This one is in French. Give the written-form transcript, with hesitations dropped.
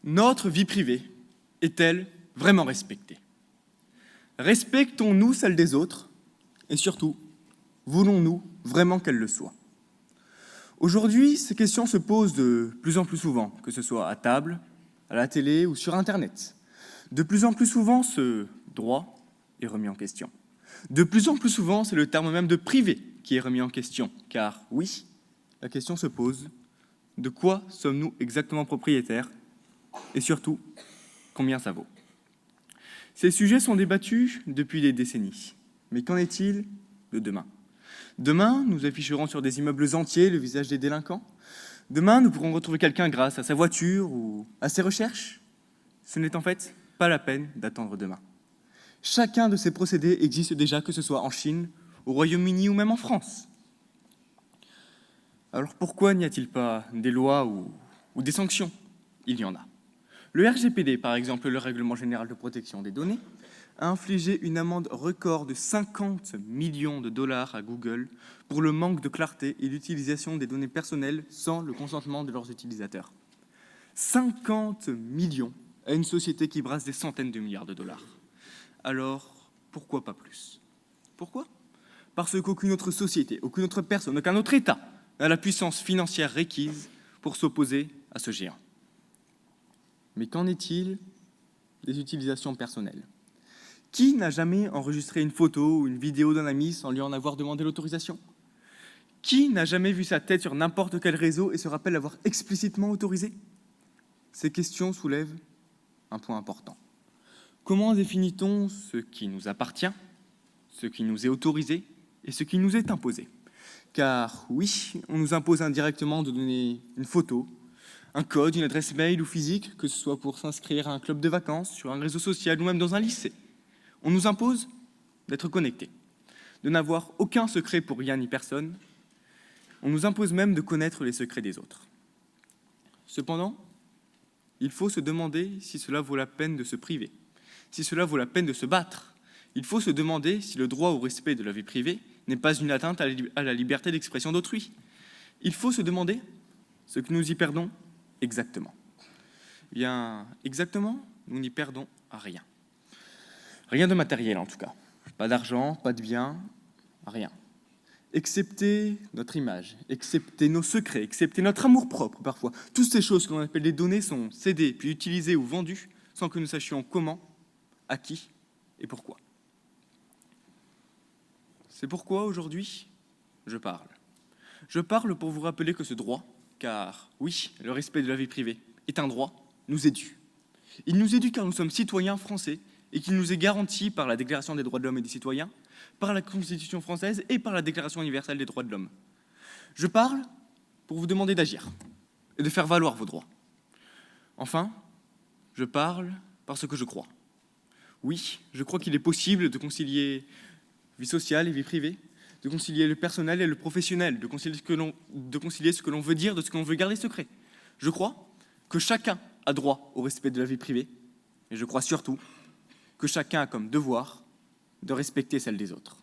Notre vie privée est-elle vraiment respectée? Respectons-nous celle des autres? Et surtout, voulons-nous vraiment qu'elle le soit? Aujourd'hui, ces questions se posent de plus en plus souvent, que ce soit à table, à la télé ou sur Internet. De plus en plus souvent, ce droit est remis en question. De plus en plus souvent, c'est le terme même de privé qui est remis en question. Car oui, la question se pose, de quoi sommes-nous exactement propriétaires? Et surtout, combien ça vaut? Ces sujets sont débattus depuis des décennies. Mais qu'en est-il de demain? Demain, nous afficherons sur des immeubles entiers le visage des délinquants. Demain, nous pourrons retrouver quelqu'un grâce à sa voiture ou à ses recherches. Ce n'est en fait pas la peine d'attendre demain. Chacun de ces procédés existe déjà, que ce soit en Chine, au Royaume-Uni ou même en France. Alors pourquoi n'y a-t-il pas des lois ou des sanctions? Il y en a. Le RGPD, par exemple, le Règlement général de protection des données, a infligé une amende record de 50 millions de dollars à Google pour le manque de clarté et l'utilisation des données personnelles sans le consentement de leurs utilisateurs. 50 millions à une société qui brasse des centaines de milliards de dollars. Alors, pourquoi pas plus? Pourquoi? Parce qu'aucune autre société, aucune autre personne, aucun autre État n'a la puissance financière requise pour s'opposer à ce géant. Mais qu'en est-il des utilisations personnelles? Qui n'a jamais enregistré une photo ou une vidéo d'un ami sans lui en avoir demandé l'autorisation? Qui n'a jamais vu sa tête sur n'importe quel réseau et se rappelle l'avoir explicitement autorisé? Ces questions soulèvent un point important. Comment définit-on ce qui nous appartient, ce qui nous est autorisé et ce qui nous est imposé? Car oui, on nous impose indirectement de donner une photo, un code, une adresse mail ou physique, que ce soit pour s'inscrire à un club de vacances, sur un réseau social ou même dans un lycée. On nous impose d'être connectés, de n'avoir aucun secret pour rien ni personne. On nous impose même de connaître les secrets des autres. Cependant, il faut se demander si cela vaut la peine de se priver, si cela vaut la peine de se battre. Il faut se demander si le droit au respect de la vie privée n'est pas une atteinte à la liberté d'expression d'autrui. Il faut se demander ce que nous y perdons exactement. Bien, exactement, nous n'y perdons rien. Rien de matériel en tout cas. Pas d'argent, pas de biens, rien. Excepté notre image, excepté nos secrets, excepté notre amour-propre parfois. Toutes ces choses que l'on appelle des données sont cédées, puis utilisées ou vendues, sans que nous sachions comment, à qui et pourquoi. C'est pourquoi aujourd'hui, je parle. Je parle pour vous rappeler que ce droit, car oui, le respect de la vie privée est un droit, nous est dû. Il nous est dû car nous sommes citoyens français et qu'il nous est garanti par la Déclaration des droits de l'homme et des citoyens, par la Constitution française et par la Déclaration universelle des droits de l'homme. Je parle pour vous demander d'agir et de faire valoir vos droits. Enfin, je parle parce que je crois. Oui, je crois qu'il est possible de concilier vie sociale et vie privée, de concilier le personnel et le professionnel, de concilier ce que l'on veut dire de ce que l'on veut garder secret. Je crois que chacun a droit au respect de la vie privée, et je crois surtout que chacun a comme devoir de respecter celle des autres.